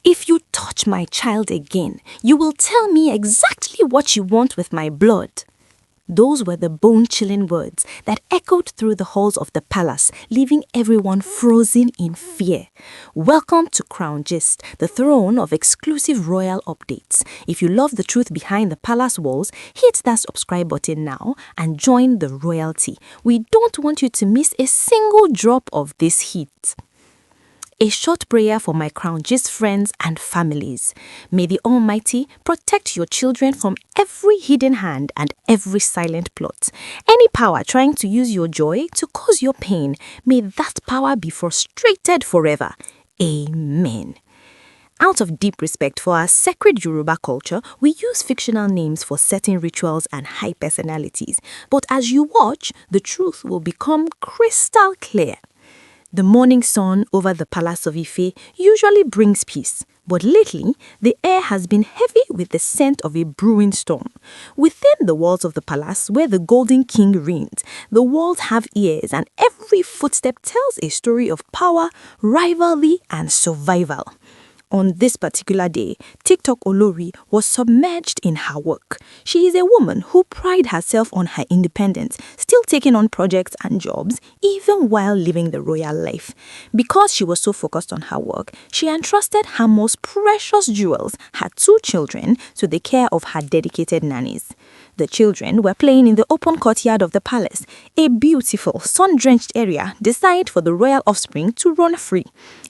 If you touch my child again, you will tell me exactly what you want with my blood. Those were the bone-chilling words that echoed through the halls of the palace, leaving everyone frozen in fear. Welcome to Crown Gist, the throne of exclusive royal updates. If you love the truth behind the palace walls, hit that subscribe button now and join the royalty. We don't want you to miss a single drop of this heat. A short prayer for my Crown Gist friends and families. May the Almighty protect your children from every hidden hand and every silent plot. Any power trying to use your joy to cause your pain, may that power be frustrated forever. Amen. Out of deep respect for our sacred Yoruba culture, we use fictional names for certain rituals and high personalities. But as you watch, the truth will become crystal clear. The morning sun over the Palace of Ife usually brings peace, but lately, the air has been heavy with the scent of a brewing storm. Within the walls of the palace, where the Golden King reigns, the walls have ears and every footstep tells a story of power, rivalry, and survival. On this particular day, TikTok Olori was submerged in her work. She is a woman who prides herself on her independence, still taking on projects and jobs, even while living the royal life. Because she was so focused on her work, she entrusted her most precious jewels, her 2 children, to the care of her dedicated nannies. The children were playing in the open courtyard of the palace, a beautiful, sun-drenched area designed for the royal offspring to run free.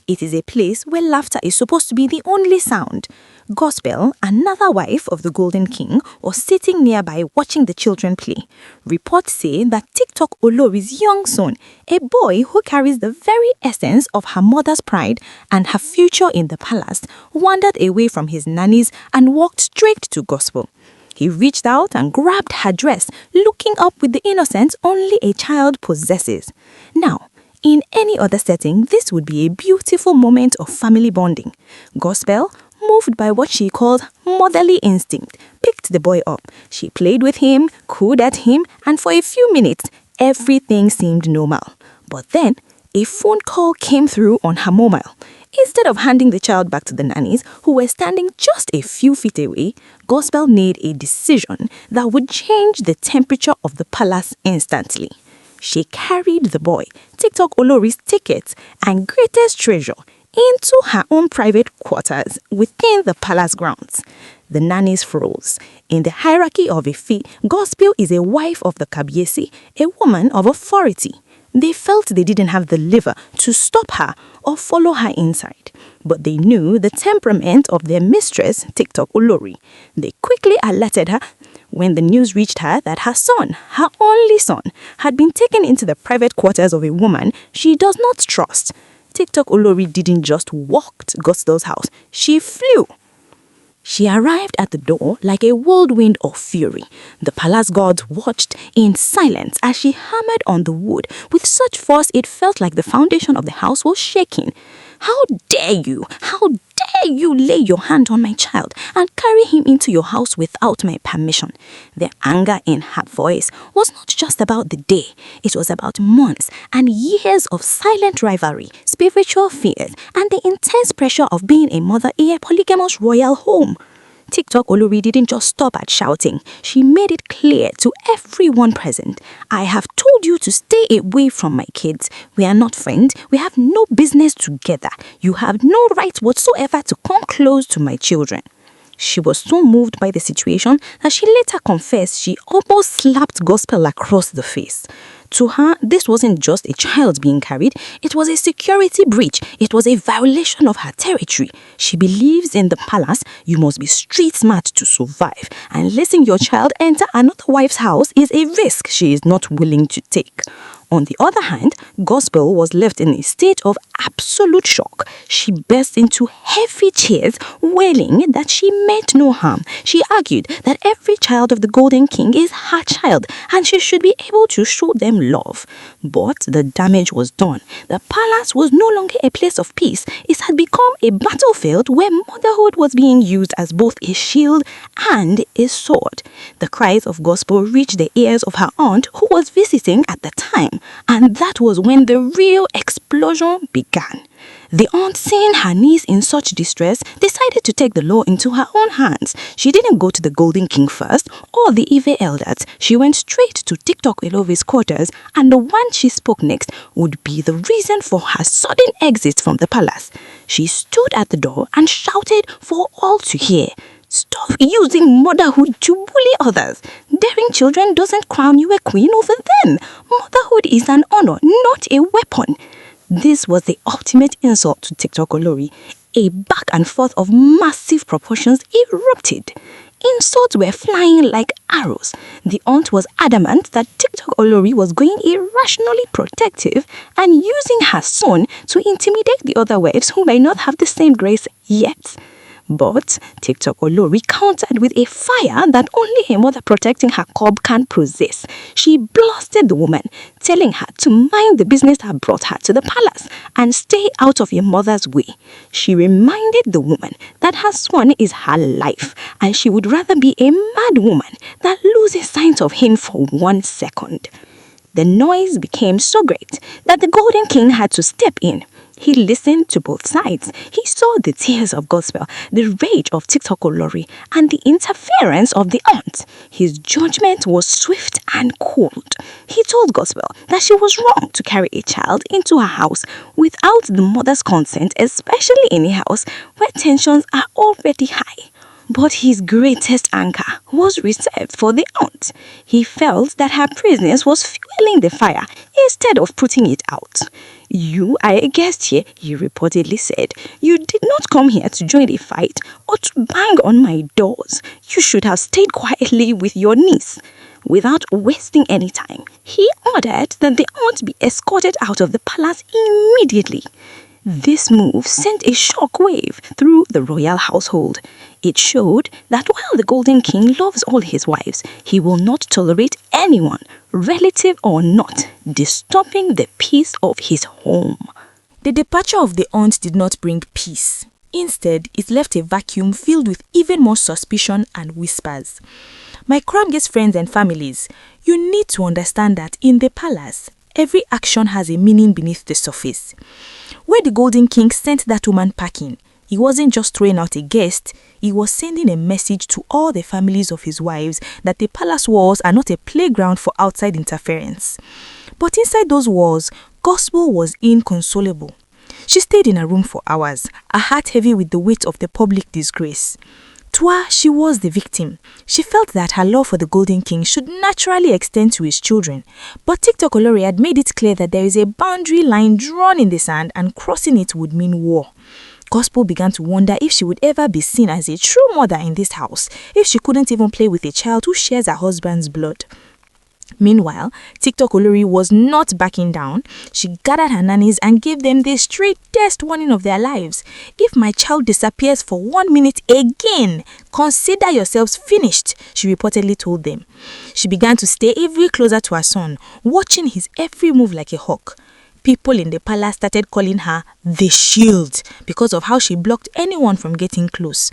It is a place where laughter is supposed to be the only sound. Gospel, another wife of the Golden King, was sitting nearby watching the children play. Reports say that TikTok Olori's young son, a boy who carries the very essence of her mother's pride and her future in the palace, wandered away from his nannies and walked straight to Gospel. He reached out and grabbed her dress, looking up with the innocence only a child possesses. Now, in any other setting, this would be a beautiful moment of family bonding. Gospel, moved by what she called motherly instinct, picked the boy up. She played with him, cooed at him, and for a few minutes, everything seemed normal. But then, a phone call came through on her mobile. Instead of handing the child back to the nannies, who were standing just a few feet away, Gospel made a decision that would change the temperature of the palace instantly. She carried the boy, TikTok Olori's ticket, and greatest treasure into her own private quarters within the palace grounds. The nannies froze. In the hierarchy of Ife, Gospel is a wife of the Kabiyesi, a woman of authority. They felt they didn't have the liver to stop her or follow her inside. But they knew the temperament of their mistress, TikTok Olori. They quickly alerted her when the news reached her that her son, her only son, had been taken into the private quarters of a woman she does not trust. TikTok Olori didn't just walk to Gospel's house, she flew. She arrived at the door like a whirlwind of fury. The palace guards watched in silence as she hammered on the wood with such force it felt like the foundation of the house was shaking. How dare you? How dare you lay your hand on my child and carry him into your house without my permission? The anger in her voice was not just about the day. It was about months and years of silent rivalry, spiritual fears, and the intense pressure of being a mother in a polygamous royal home. TikTok Olori didn't just stop at shouting. She made it clear to everyone present. I have told you to stay away from my kids. We are not friends. We have no business together. You have no right whatsoever to come close to my children. She was so moved by the situation that she later confessed she almost slapped Gospel across the face. To her, this wasn't just a child being carried, it was a security breach. It was a violation of her territory. She believes in the palace, you must be street smart to survive, and letting your child enter another wife's house is a risk she is not willing to take. On the other hand, Gospel was left in a state of absolute shock. She burst into heavy tears, wailing that she meant no harm. She argued that every child of the Golden King is her child and she should be able to show them love. But the damage was done. The palace was no longer a place of peace. It had become a battlefield where motherhood was being used as both a shield and a sword. The cries of Gospel reached the ears of her aunt, who was visiting at the time. and that was when the real explosion began. The aunt, seeing her niece in such distress, decided to take the law into her own hands. She didn't go to the Golden King first or the Ife elders. She went straight to TikTok Olori's quarters, and the one she spoke next would be the reason for her sudden exit from the palace. She stood at the door and shouted for all to hear, "Stop using motherhood to bully others. Daring children doesn't crown you a queen over them. Motherhood is an honor, not a weapon." This was the ultimate insult to TikTok Olori. A back and forth of massive proportions erupted. Insults were flying like arrows. The aunt was adamant that TikTok Olori was going irrationally protective and using her son to intimidate the other wives who may not have the same grace yet. But TikTok Olori countered with a fire that only a mother protecting her cub can possess. She blasted the woman, telling her to mind the business that brought her to the palace and stay out of your mother's way. She reminded the woman that her son is her life and she would rather be a mad woman than losing sight of him for 1 second. The noise became so great that the Golden King had to step in. He listened to both sides. He saw the tears of gospel, the rage of TikTok Olori, and the interference of the aunt. His judgment was swift and cold. He told gospel that she was wrong to carry a child into her house without the mother's consent, especially in a house where tensions are already high. But his greatest anger was reserved for the aunt. He felt that her presence was fueling the fire instead of putting it out. "You are a guest here," he reportedly said. "You did not come here to join a fight or to bang on my doors. You should have stayed quietly with your niece." Without wasting any time, he ordered that the aunt be escorted out of the palace immediately. This move sent a shockwave through the royal household. It showed that while the Golden King loves all his wives, he will not tolerate anyone, relative or not, disturbing the peace of his home. The departure of the aunt did not bring peace. Instead, it left a vacuum filled with even more suspicion and whispers. My Kramgis friends and families, you need to understand that in the palace, every action has a meaning beneath the surface. Where the Golden King sent that woman packing, he wasn't just throwing out a guest, he was sending a message to all the families of his wives that the palace walls are not a playground for outside interference. But inside those walls, gospel was inconsolable. She stayed in her room for hours, her heart heavy with the weight of the public disgrace. To her, she was the victim. She felt that her love for the Golden King should naturally extend to his children. But TikTok Olori had made it clear that there is a boundary line drawn in the sand and crossing it would mean war. Gospel began to wonder if she would ever be seen as a true mother in this house, if she couldn't even play with a child who shares her husband's blood. Meanwhile, TikTok Olori was not backing down. She gathered her nannies and gave them the straightest warning of their lives. If my child disappears for 1 minute again, consider yourselves finished, she reportedly told them. She began to stay ever closer to her son, watching his every move like a hawk. People in the palace started calling her the Shield because of how she blocked anyone from getting close.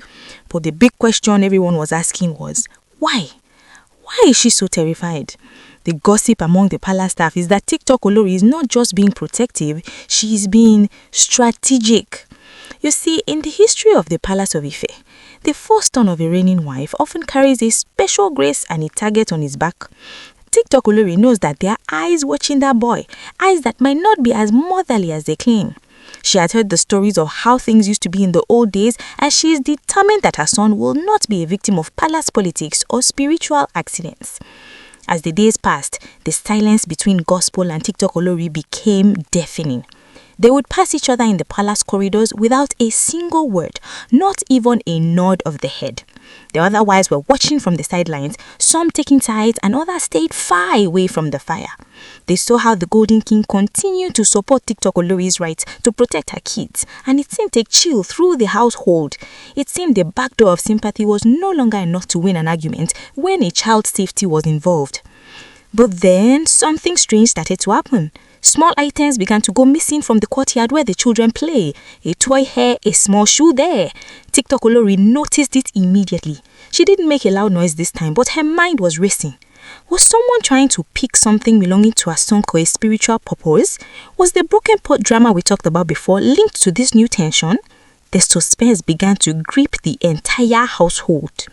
But the big question everyone was asking was, why? Why is she so terrified? The gossip among the palace staff is that TikTok Olori is not just being protective, she is being strategic. You see, in the history of the Palace of Ife, the first son of a reigning wife often carries a special grace and a target on his back. TikTok Olori knows that there are eyes watching that boy, eyes that might not be as motherly as they claim. She had heard the stories of how things used to be in the old days, and she is determined that her son will not be a victim of palace politics or spiritual accidents. As the days passed, the silence between gospel and TikTok Olori became deafening. They would pass each other in the palace corridors without a single word, not even a nod of the head. The other wives were watching from the sidelines, some taking sides and others stayed far away from the fire. They saw how the Golden King continued to support TikTok Olori's right to protect her kids, and it seemed a chill through the household. It seemed the back door of sympathy was no longer enough to win an argument when a child's safety was involved. But then something strange started to happen. Small items began to go missing from the courtyard where the children play. A toy here, a small shoe there. TikTok Olori noticed it immediately. She didn't make a loud noise this time, but her mind was racing. Was someone trying to pick something belonging to a song or a spiritual purpose? Was the broken pot drama we talked about before linked to this new tension? The suspense began to grip the entire household.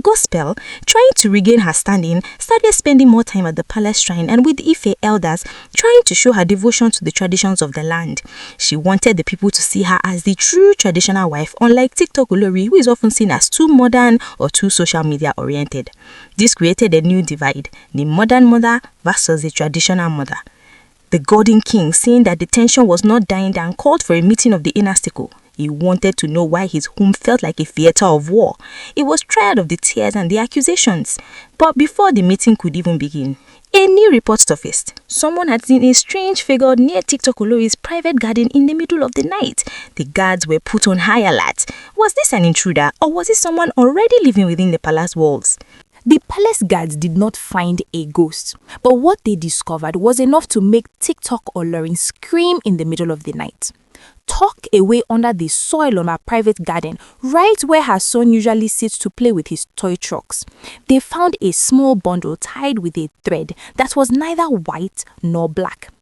Gospel, trying to regain her standing, started spending more time at the palace shrine and with Ife elders, trying to show her devotion to the traditions of the land. She wanted the people to see her as the true traditional wife, unlike TikTok Olori, who is often seen as too modern or too social media oriented. This created a new divide, the modern mother versus the traditional mother. The golden king, seeing that the tension was not dying down, called for a meeting of the inner circle. He wanted to know why his home felt like a theater of war. He was tired of the tears and the accusations. But before the meeting could even begin, a new report surfaced. Someone had seen a strange figure near TikTok Olori's private garden in the middle of the night. The guards were put on high alert. Was this an intruder, or was it someone already living within the palace walls? The palace guards did not find a ghost, but what they discovered was enough to make TikTok Olori scream in the middle of the night. Tucked away under the soil on her private garden, right where her son usually sits to play with his toy trucks, they found a small bundle tied with a thread that was neither white nor black.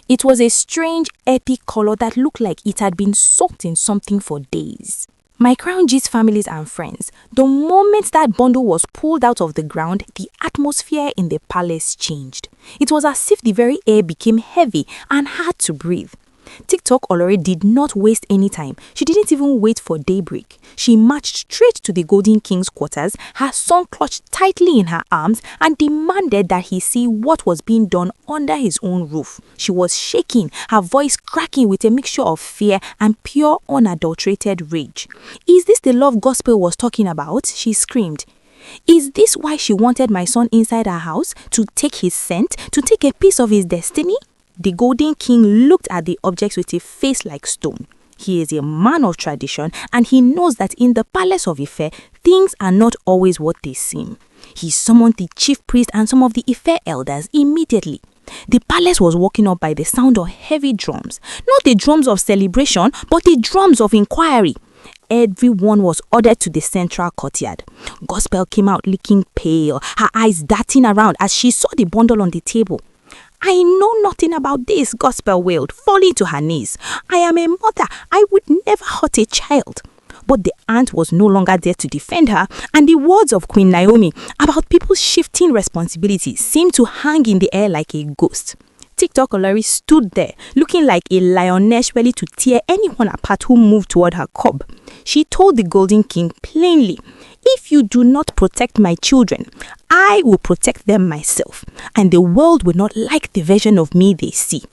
It was a strange, epic color that looked like it had been soaked in something for days. My crown gist families and friends, the moment that bundle was pulled out of the ground, the atmosphere in the palace changed. It was as if the very air became heavy and hard to breathe. TikTok Olori did not waste any time. She didn't even wait for daybreak. She marched straight to the Golden King's quarters, her son clutched tightly in her arms, and demanded that he see what was being done under his own roof. She was shaking, her voice cracking with a mixture of fear and pure unadulterated rage. "Is this the love gospel was talking about?" she screamed. "Is this why she wanted my son inside her house? To take his scent? To take a piece of his destiny?" The Golden King looked at the objects with a face like stone. He is a man of tradition and he knows that in the palace of Ife, things are not always what they seem. He summoned the chief priest and some of the Ife elders immediately. The palace was woken up by the sound of heavy drums. Not the drums of celebration, but the drums of inquiry. Everyone was ordered to the central courtyard. Gospel came out looking pale, her eyes darting around as she saw the bundle on the table. "I know nothing about this," Gospel wailed, falling to her knees. "I am a mother. I would never hurt a child." But the aunt was no longer there to defend her, and the words of Queen Naomi about people shifting responsibilities seemed to hang in the air like a ghost. TikTok Olori stood there, looking like a lioness ready to tear anyone apart who moved toward her cub. She told the Golden King plainly, "If you do not protect my children, I will protect them myself, and the world will not like the version of me they see."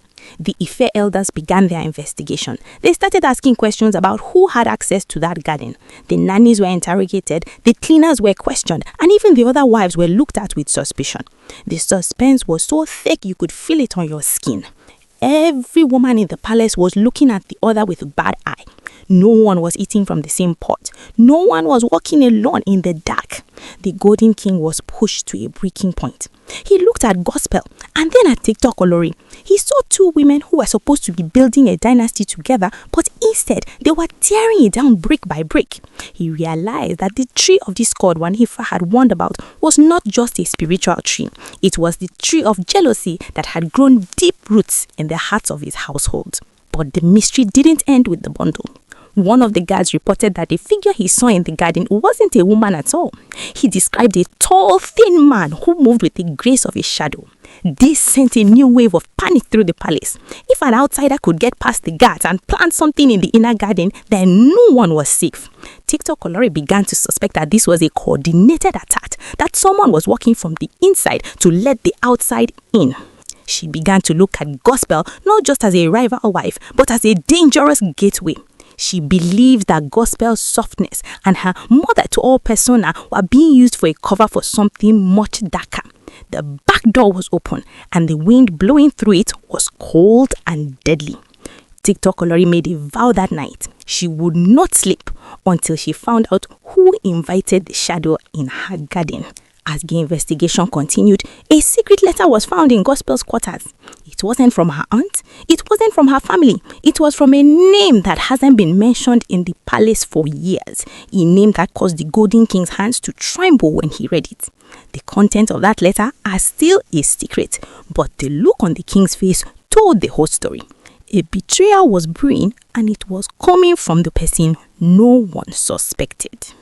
The Ife elders began their investigation. They started asking questions about who had access to that garden. The nannies were interrogated, the cleaners were questioned, and even the other wives were looked at with suspicion. The suspense was so thick you could feel it on your skin. Every woman in the palace was looking at the other with a bad eye. No one was eating from the same pot. No one was walking alone in the dark. The Golden King was pushed to a breaking point. He looked at Gospel and then at TikTok Olori. He saw two women who were supposed to be building a dynasty together, but instead they were tearing it down brick by brick. He realized that the tree of discord Wanifa had warned about was not just a spiritual tree. It was the tree of jealousy that had grown deep roots in the hearts of his household. But the mystery didn't end with the bundle. One of the guards reported that the figure he saw in the garden wasn't a woman at all. He described a tall, thin man who moved with the grace of a shadow. This sent a new wave of panic through the palace. If an outsider could get past the guards and plant something in the inner garden, then no one was safe. TikTok Olori began to suspect that this was a coordinated attack, that someone was working from the inside to let the outside in. She began to look at Gospel not just as a rival wife, but as a dangerous gateway. She believed that Gospel's softness and her mother-to-all persona were being used for a cover for something much darker. The back door was open and the wind blowing through it was cold and deadly. TikTok Olori made a vow that night. She would not sleep until she found out who invited the shadow in her garden. As the investigation continued, a secret letter was found in Gospel's quarters. It wasn't from her aunt. It wasn't from her family. It was from a name that hasn't been mentioned in the palace for years. A name that caused the Golden King's hands to tremble when he read it. The content of that letter are still a secret, but the look on the king's face told the whole story. A betrayal was brewing, and it was coming from the person no one suspected.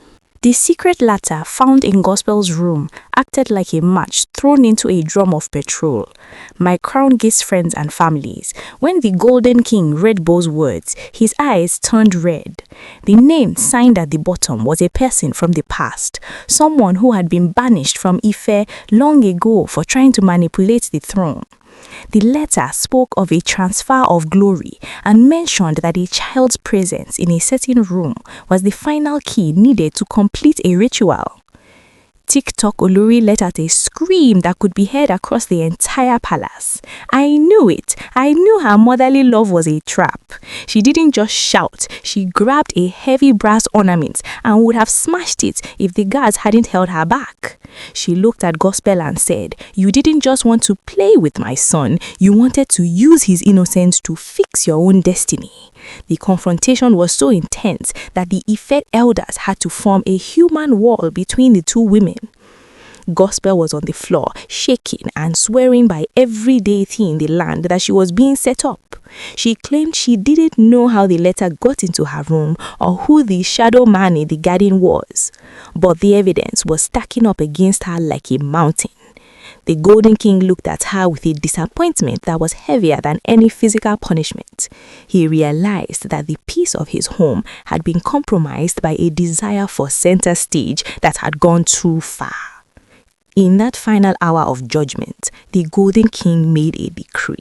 The secret letter found in Gospel's room acted like a match thrown into a drum of petrol. My crown gives friends and families. When the Golden King read those words, his eyes turned red. The name signed at the bottom was a person from the past, someone who had been banished from Ife long ago for trying to manipulate the throne. The letter spoke of a transfer of glory and mentioned that a child's presence in a certain room was the final key needed to complete a ritual. TikTok Olori let out a scream that could be heard across the entire palace. I knew it. I knew her motherly love was a trap. She didn't just shout. She grabbed a heavy brass ornament and would have smashed it if the guards hadn't held her back. She looked at Gospel and said, "You didn't just want to play with my son. You wanted to use his innocence to fix your own destiny." The confrontation was so intense that the Ife elders had to form a human wall between the two women. Gospel was on the floor, shaking and swearing by every deity in the land that she was being set up. She claimed she didn't know how the letter got into her room or who the shadow man in the garden was. But the evidence was stacking up against her like a mountain. The Golden King looked at her with a disappointment that was heavier than any physical punishment. He realized that the peace of his home had been compromised by a desire for center stage that had gone too far. In that final hour of judgment, the Golden King made a decree.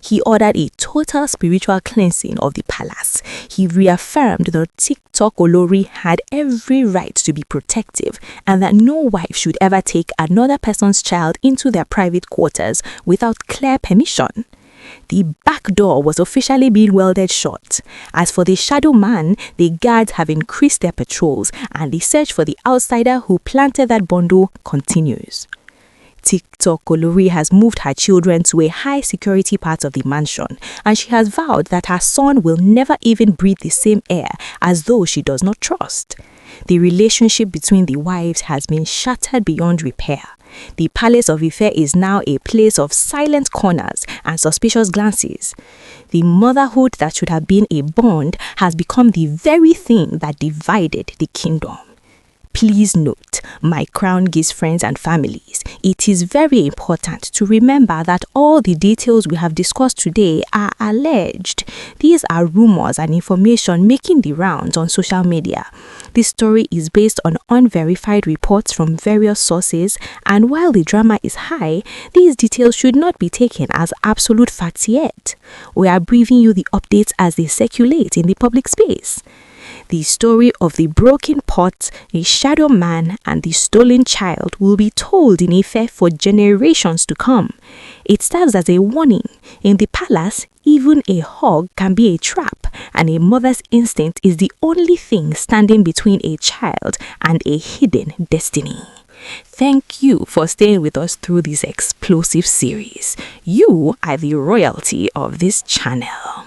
He ordered a total spiritual cleansing of the palace. He reaffirmed that TikTok Olori had every right to be protective and that no wife should ever take another person's child into their private quarters without clear permission. The back door was officially being welded shut. As for the shadow man, the guards have increased their patrols and the search for the outsider who planted that bundle continues. TikTok Olori has moved her children to a high security part of the mansion, and she has vowed that her son will never even breathe the same air as those she does not trust. The relationship between the wives has been shattered beyond repair. The palace of Ife is now a place of silent corners and suspicious glances. The motherhood that should have been a bond has become the very thing that divided the kingdom. Please note, my crown gives friends and families. It is very important to remember that all the details we have discussed today are alleged. These are rumors and information making the rounds on social media. This story is based on unverified reports from various sources, and while the drama is high, these details should not be taken as absolute facts yet. We are briefing you the updates as they circulate in the public space. The story of the broken pot, the shadow man, and the stolen child will be told in Ife for generations to come. It serves as a warning. In the palace, even a hug can be a trap, and a mother's instinct is the only thing standing between a child and a hidden destiny. Thank you for staying with us through this explosive series. You are the royalty of this channel.